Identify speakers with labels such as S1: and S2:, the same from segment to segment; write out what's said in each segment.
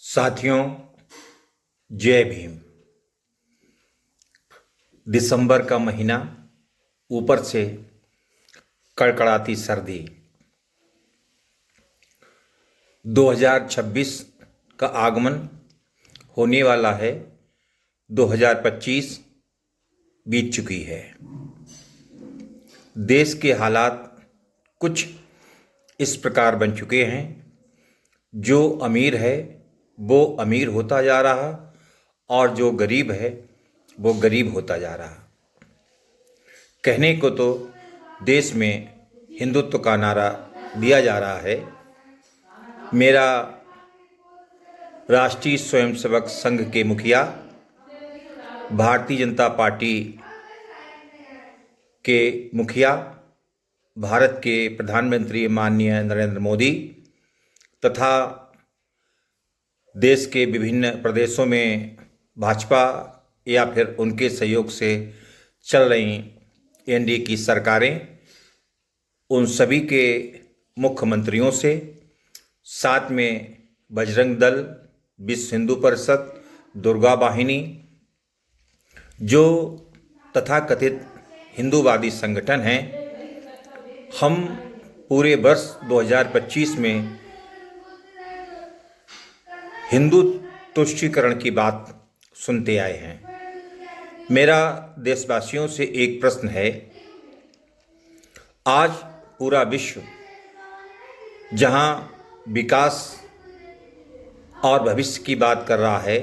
S1: साथियों, जय भीम। दिसंबर का महीना, ऊपर से कड़कड़ाती सर्दी। 2026 का आगमन होने वाला है। 2025 बीत चुकी है। देश के हालात कुछ इस प्रकार बन चुके हैं, जो अमीर है वो अमीर होता जा रहा और जो गरीब है वो गरीब होता जा रहा। कहने को तो देश में हिंदुत्व का नारा दिया जा रहा है। मेरा राष्ट्रीय स्वयंसेवक संघ के मुखिया, भारतीय जनता पार्टी के मुखिया, भारत के प्रधानमंत्री माननीय नरेंद्र मोदी तथा देश के विभिन्न प्रदेशों में भाजपा या फिर उनके सहयोग से चल रही एनडीए की सरकारें, उन सभी के मुख्यमंत्रियों से, साथ में बजरंग दल, विश्व हिंदू परिषद, दुर्गा वाहिनी, जो तथाकथित हिंदूवादी संगठन हैं, हम पूरे वर्ष 2025 में हिंदू तुष्टीकरण की बात सुनते आए हैं। मेरा देशवासियों से एक प्रश्न है। आज पूरा विश्व जहां विकास और भविष्य की बात कर रहा है,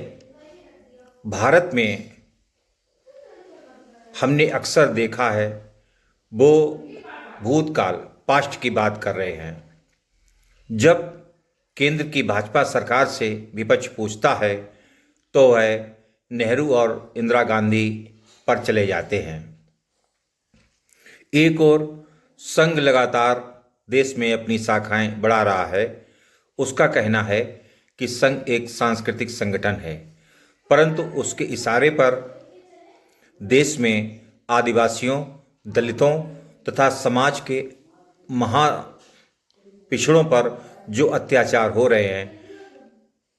S1: भारत में हमने अक्सर देखा है वो भूतकाल, पास्ट की बात कर रहे हैं। जब केंद्र की भाजपा सरकार से विपक्ष पूछता है तो वह नेहरू और इंदिरा गांधी पर चले जाते हैं। एक और संघ लगातार देश में अपनी शाखाएं बढ़ा रहा है। उसका कहना है कि संघ एक सांस्कृतिक संगठन है, परंतु उसके इशारे पर देश में आदिवासियों, दलितों तथा समाज के महा पिछड़ों पर जो अत्याचार हो रहे हैं,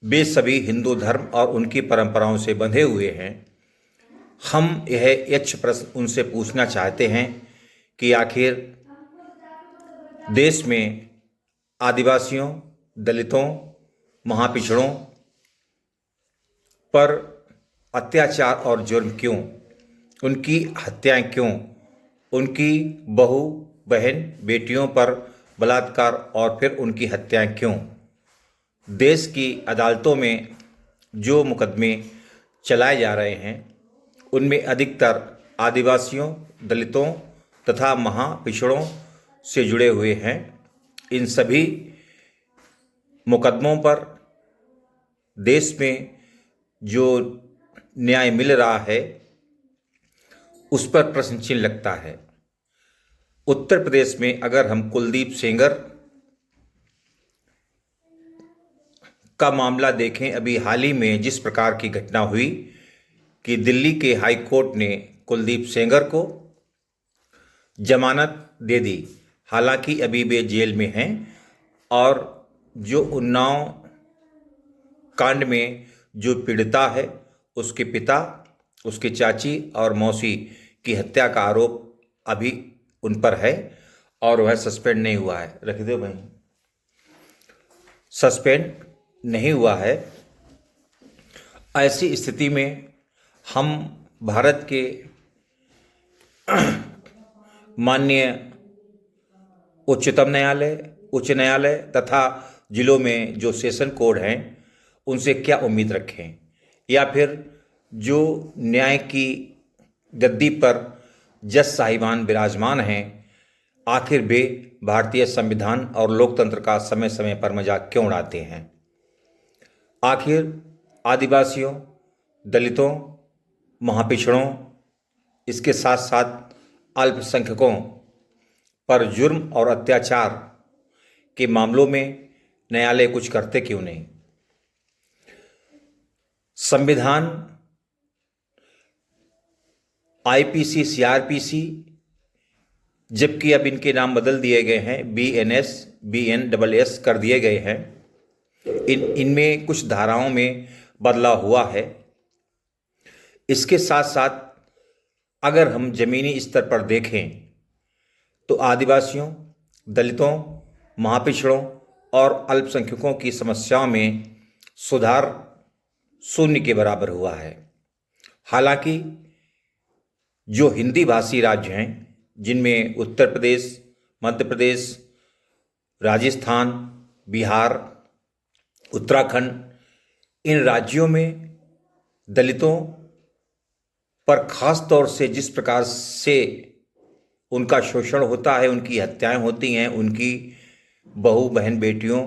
S1: वे सभी हिंदू धर्म और उनकी परंपराओं से बंधे हुए हैं। हम यह यक्ष प्रश्न उनसे पूछना चाहते हैं कि आखिर देश में आदिवासियों, दलितों, महापिछड़ों पर अत्याचार और जुर्म क्यों, उनकी हत्याएं क्यों, उनकी बहू, बहन, बेटियों पर बलात्कार और फिर उनकी हत्याएं क्यों। देश की अदालतों में जो मुकदमे चलाए जा रहे हैं, उनमें अधिकतर आदिवासियों, दलितों तथा महापिछड़ों से जुड़े हुए हैं। इन सभी मुकदमों पर देश में जो न्याय मिल रहा है, उस पर प्रश्न चिन्ह लगता है। उत्तर प्रदेश में अगर हम कुलदीप सेंगर का मामला देखें, अभी हाल ही में जिस प्रकार की घटना हुई कि दिल्ली के हाई कोर्ट ने कुलदीप सेंगर को जमानत दे दी, हालांकि अभी वे जेल में हैं, और जो उन्नाव कांड में जो पीड़िता है, उसके पिता, उसकी चाची और मौसी की हत्या का आरोप अभी उन पर है और वह सस्पेंड नहीं हुआ है। रख दो भाई, सस्पेंड नहीं हुआ है। ऐसी स्थिति में हम भारत के माननीय उच्च न्यायालय तथा जिलों में जो सेशन कोर्ट हैं, उनसे क्या उम्मीद रखें, या फिर जो न्याय की गद्दी पर जज साहिबान विराजमान हैं, आखिर वे भारतीय संविधान और लोकतंत्र का समय समय पर मजाक क्यों उड़ाते हैं। आखिर आदिवासियों, दलितों, महापिछड़ों, इसके साथ साथ अल्पसंख्यकों पर जुर्म और अत्याचार के मामलों में न्यायालय कुछ करते क्यों नहीं। संविधान, आईपीसी, सीआरपीसी, जबकि अब इनके नाम बदल दिए गए हैं, बीएनएस, बीएनएस कर दिए गए हैं, इनमें कुछ धाराओं में बदलाव हुआ है। इसके साथ साथ अगर हम जमीनी स्तर पर देखें तो आदिवासियों, दलितों, महापिछड़ों और अल्पसंख्यकों की समस्याओं में सुधार शून्य के बराबर हुआ है। हालांकि जो हिंदी भाषी राज्य हैं, जिनमें उत्तर प्रदेश, मध्य प्रदेश, राजस्थान, बिहार, उत्तराखंड, इन राज्यों में दलितों पर खास तौर से जिस प्रकार से उनका शोषण होता है, उनकी हत्याएं होती हैं, उनकी बहू बहन बेटियों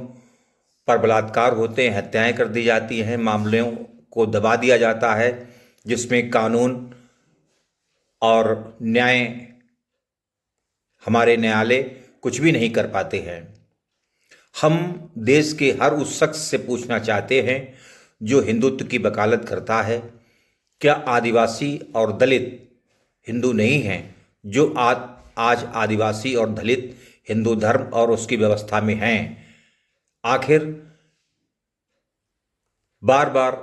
S1: पर बलात्कार होते हैं, हत्याएं कर दी जाती हैं, मामलों को दबा दिया जाता है, जिसमें कानून और न्याय, हमारे न्यायालय कुछ भी नहीं कर पाते हैं। हम देश के हर उस शख्स से पूछना चाहते हैं जो हिंदुत्व की वकालत करता है, क्या आदिवासी और दलित हिंदू नहीं हैं? जो आज आदिवासी और दलित हिंदू धर्म और उसकी व्यवस्था में हैं। आखिर बार बार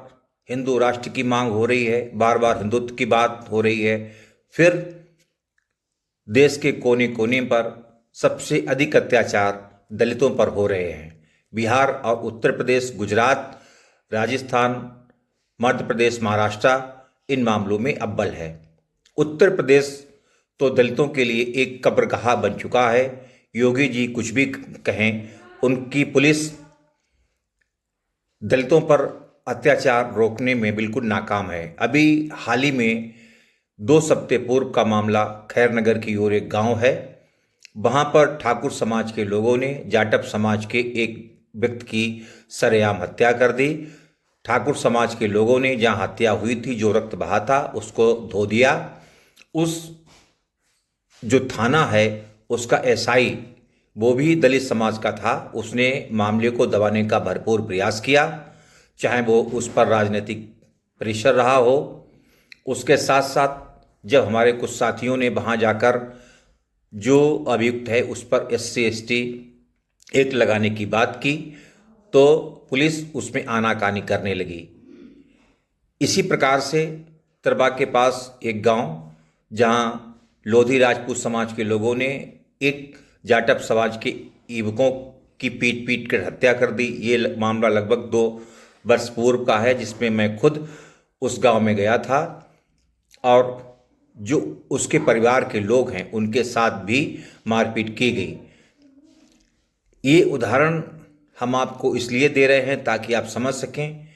S1: हिंदू राष्ट्र की मांग हो रही है, बार बार हिंदुत्व की बात हो रही है, फिर देश के कोने कोने पर सबसे अधिक अत्याचार दलितों पर हो रहे हैं। बिहार और उत्तर प्रदेश, गुजरात, राजस्थान, मध्य प्रदेश, महाराष्ट्र इन मामलों में अव्वल है। उत्तर प्रदेश तो दलितों के लिए एक कब्रगाह बन चुका है। योगी जी कुछ भी कहें, उनकी पुलिस दलितों पर अत्याचार रोकने में बिल्कुल नाकाम है। अभी हाल ही में 2 हफ्ते पूर्व का मामला खैरनगर की ओर एक गांव है, वहां पर ठाकुर समाज के लोगों ने जाटव समाज के एक व्यक्ति की सरेआम हत्या कर दी। ठाकुर समाज के लोगों ने जहां हत्या हुई थी, जो रक्त बहा था, उसको धो दिया। उस जो थाना है उसका एसआई वो भी दलित समाज का था। उसने मामले को दबाने का भरपूर प्रयास किया, चाहे वो उस पर राजनीतिक प्रेशर रहा हो। उसके साथ साथ जब हमारे कुछ साथियों ने वहाँ जाकर जो अभियुक्त है उस पर SC/ST एक्ट लगाने की बात की, तो पुलिस उसमें आनाकानी करने लगी। इसी प्रकार से तरबा के पास एक गांव, जहां लोधी राजपूत समाज के लोगों ने एक जाटव समाज के युवकों की पीट पीट कर हत्या कर दी। ये मामला लगभग 2 वर्ष पूर्व का है, जिसमें मैं खुद उस गांव में गया था और जो उसके परिवार के लोग हैं उनके साथ भी मारपीट की गई। ये उदाहरण हम आपको इसलिए दे रहे हैं ताकि आप समझ सकें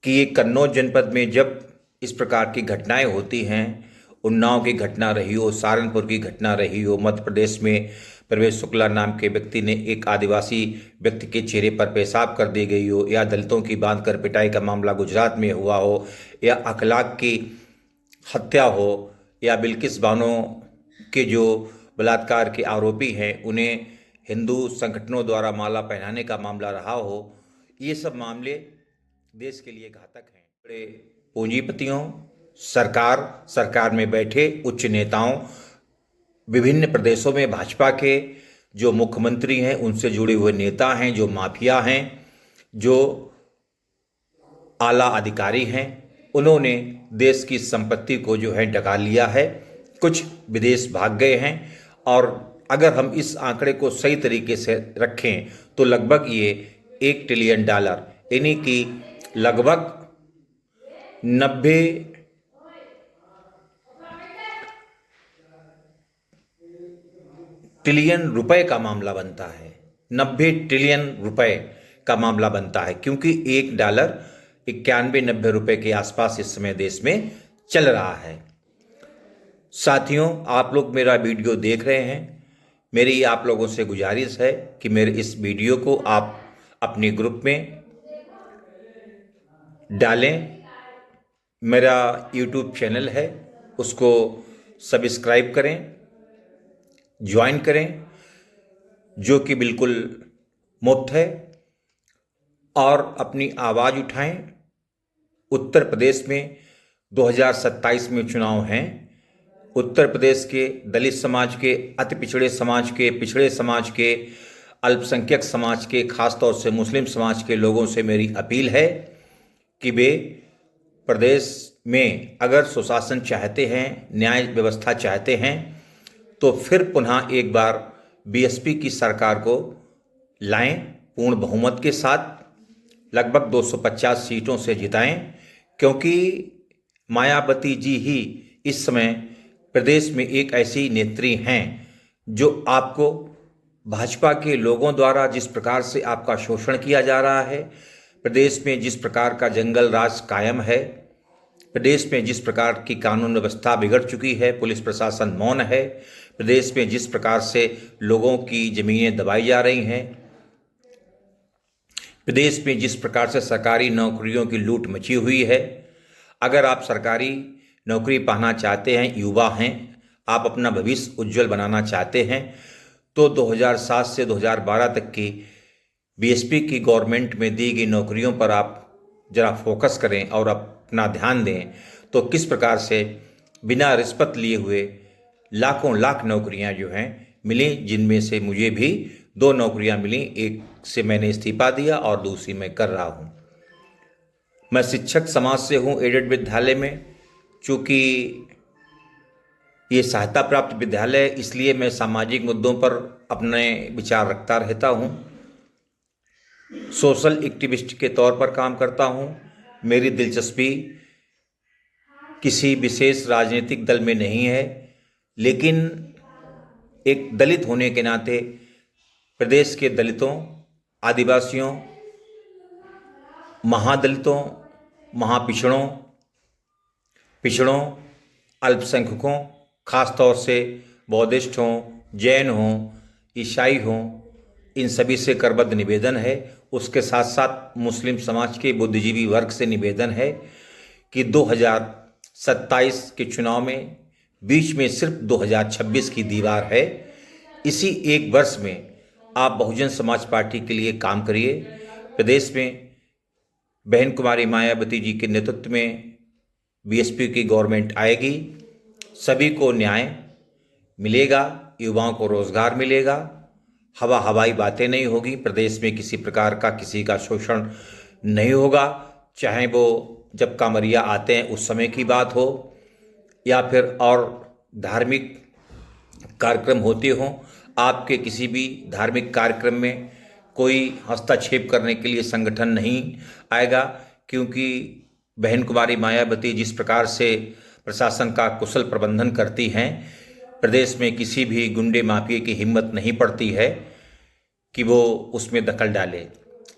S1: कि ये कन्नौज जनपद में जब इस प्रकार की घटनाएं होती हैं, उन्नाव की घटना रही हो, सहारनपुर की घटना रही हो, मध्य प्रदेश में प्रवेश शुक्ला नाम के व्यक्ति ने एक आदिवासी व्यक्ति के चेहरे पर पेशाब कर दी गई हो, या दलितों की बांधकर पिटाई का मामला गुजरात में हुआ हो, या अखलाक की हत्या हो, या बिल्किस बानो के जो बलात्कार के आरोपी हैं उन्हें हिंदू संगठनों द्वारा माला पहनाने का मामला रहा हो, ये सब मामले देश के लिए घातक हैं। बड़े पूंजीपतियों, सरकार में बैठे उच्च नेताओं, विभिन्न प्रदेशों में भाजपा के जो मुख्यमंत्री हैं, उनसे जुड़े हुए नेता हैं, जो माफिया हैं, जो आला अधिकारी हैं, उन्होंने देश की संपत्ति को जो है डका लिया है। कुछ विदेश भाग गए हैं और अगर हम इस आंकड़े को सही तरीके से रखें तो लगभग ये $1 ट्रिलियन यानी कि लगभग 90 ट्रिलियन रुपए का मामला बनता है। 90 ट्रिलियन रुपए का मामला बनता है, क्योंकि $1 91-90 रुपए के आसपास इस समय देश में चल रहा है। साथियों, आप लोग मेरा वीडियो देख रहे हैं, मेरी आप लोगों से गुजारिश है कि मेरे इस वीडियो को आप अपने ग्रुप में डालें। मेरा YouTube चैनल है, उसको सब्सक्राइब करें, ज्वाइन करें, जो कि बिल्कुल मुफ्त है, और अपनी आवाज़ उठाएं। उत्तर प्रदेश में 2027 में चुनाव हैं। उत्तर प्रदेश के दलित समाज के, अति पिछड़े समाज के, पिछड़े समाज के, अल्पसंख्यक समाज के, खास तौर से मुस्लिम समाज के लोगों से मेरी अपील है कि वे प्रदेश में अगर सुशासन चाहते हैं, न्याय व्यवस्था चाहते हैं, तो फिर पुनः एक बार बीएसपी की सरकार को लाएं, पूर्ण बहुमत के साथ लगभग 250 सीटों से जिताएं, क्योंकि मायावती जी ही इस समय प्रदेश में एक ऐसी नेत्री हैं जो आपको भाजपा के लोगों द्वारा जिस प्रकार से आपका शोषण किया जा रहा है, प्रदेश में जिस प्रकार का जंगल राज कायम है, प्रदेश में जिस प्रकार की कानून व्यवस्था बिगड़ चुकी है, पुलिस प्रशासन मौन है, प्रदेश में जिस प्रकार से लोगों की ज़मीनें दबाई जा रही हैं, प्रदेश में जिस प्रकार से सरकारी नौकरियों की लूट मची हुई है, अगर आप सरकारी नौकरी पाना चाहते हैं, युवा हैं, आप अपना भविष्य उज्जवल बनाना चाहते हैं, तो 2007 से 2012 तक की बीएसपी की गवर्नमेंट में दी गई नौकरियों पर आप ज़रा फोकस करें और अपना ध्यान दें, तो किस प्रकार से बिना रिश्वत लिए हुए लाखों लाख नौकरियां जो हैं मिली, जिनमें से मुझे भी 2 नौकरियां मिली। एक से मैंने इस्तीफा दिया और दूसरी मैं कर रहा हूं। मैं शिक्षक समाज से हूं एडेड विद्यालय में। चूँकि ये सहायता प्राप्त विद्यालय, इसलिए मैं सामाजिक मुद्दों पर अपने विचार रखता रहता हूं, सोशल एक्टिविस्ट के तौर पर काम करता हूं। मेरी दिलचस्पी किसी विशेष राजनीतिक दल में नहीं है, लेकिन एक दलित होने के नाते प्रदेश के दलितों, आदिवासियों, महादलितों, महापिछड़ों, पिछड़ों, अल्पसंख्यकों, खास तौर से बौद्धिस्ट हों, जैन हों, ईसाई हों, इन सभी से करबद्ध निवेदन है। उसके साथ साथ मुस्लिम समाज के बुद्धिजीवी वर्ग से निवेदन है कि 2027 के चुनाव में बीच में सिर्फ 2026 की दीवार है। इसी एक वर्ष में आप बहुजन समाज पार्टी के लिए काम करिए। प्रदेश में बहन कुमारी मायावती जी के नेतृत्व में बीएसपी की गवर्नमेंट आएगी, सभी को न्याय मिलेगा, युवाओं को रोजगार मिलेगा, हवाई बातें नहीं होगी, प्रदेश में किसी प्रकार का किसी का शोषण नहीं होगा, चाहे वो जब कांवरिया आते हैं उस समय की बात हो या फिर और धार्मिक कार्यक्रम होते हों। आपके किसी भी धार्मिक कार्यक्रम में कोई हस्तक्षेप करने के लिए संगठन नहीं आएगा, क्योंकि बहन कुमारी मायावती जिस प्रकार से प्रशासन का कुशल प्रबंधन करती हैं, प्रदेश में किसी भी गुंडे माफिया की हिम्मत नहीं पड़ती है कि वो उसमें दखल डाले।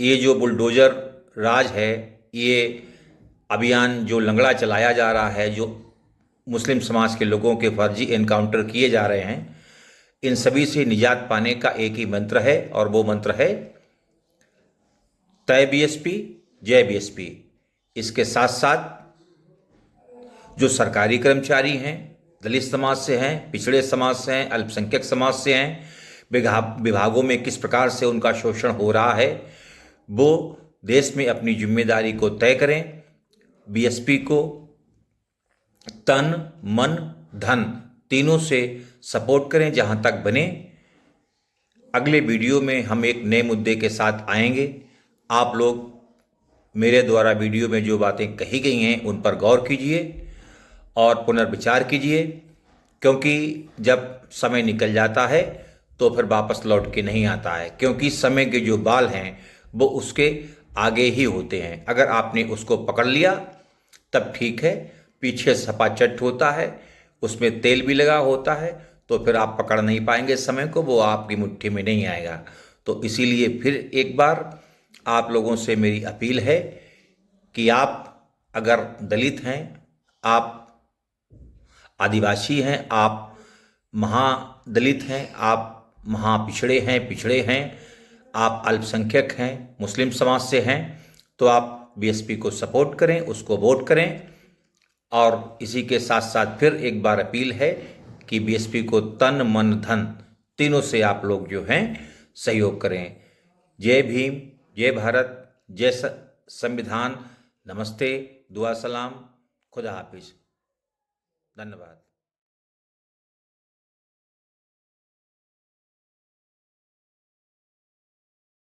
S1: ये जो बुलडोज़र राज है, ये अभियान जो लंगड़ा चलाया जा रहा है, जो मुस्लिम समाज के लोगों के फर्जी एनकाउंटर किए जा रहे हैं, इन सभी से निजात पाने का एक ही मंत्र है और वो मंत्र है तय बीएसपी, जय बीएसपी। इसके साथ साथ जो सरकारी कर्मचारी हैं, दलित समाज से हैं, पिछड़े समाज से हैं, अल्पसंख्यक समाज से हैं, विभागों में किस प्रकार से उनका शोषण हो रहा है, वो देश में अपनी जिम्मेदारी को तय करें। बीएसपी को तन, मन, धन तीनों से सपोर्ट करें जहां तक बने। अगले वीडियो में हम एक नए मुद्दे के साथ आएंगे। आप लोग मेरे द्वारा वीडियो में जो बातें कही गई हैं उन पर गौर कीजिए और पुनर्विचार कीजिए, क्योंकि जब समय निकल जाता है तो फिर वापस लौट के नहीं आता है, क्योंकि समय के जो बाल हैं वो उसके आगे ही होते हैं। अगर आपने उसको पकड़ लिया तब ठीक है, पीछे सपाचट होता है, उसमें तेल भी लगा होता है, तो फिर आप पकड़ नहीं पाएंगे समय को, वो आपकी मुट्ठी में नहीं आएगा। तो इसीलिए फिर एक बार आप लोगों से मेरी अपील है कि आप अगर दलित हैं, आप आदिवासी हैं, आप महादलित हैं, आप महापिछड़े हैं, पिछड़े हैं, आप अल्पसंख्यक हैं, मुस्लिम समाज से हैं, तो आप बीएसपी को सपोर्ट करें, उसको वोट करें। और इसी के साथ साथ फिर एक बार अपील है कि बीएसपी को तन, मन, धन तीनों से आप लोग जो हैं सहयोग करें। जय भीम, जय भारत, जय संविधान। नमस्ते, दुआ सलाम, खुदा हाफिज, धन्यवाद।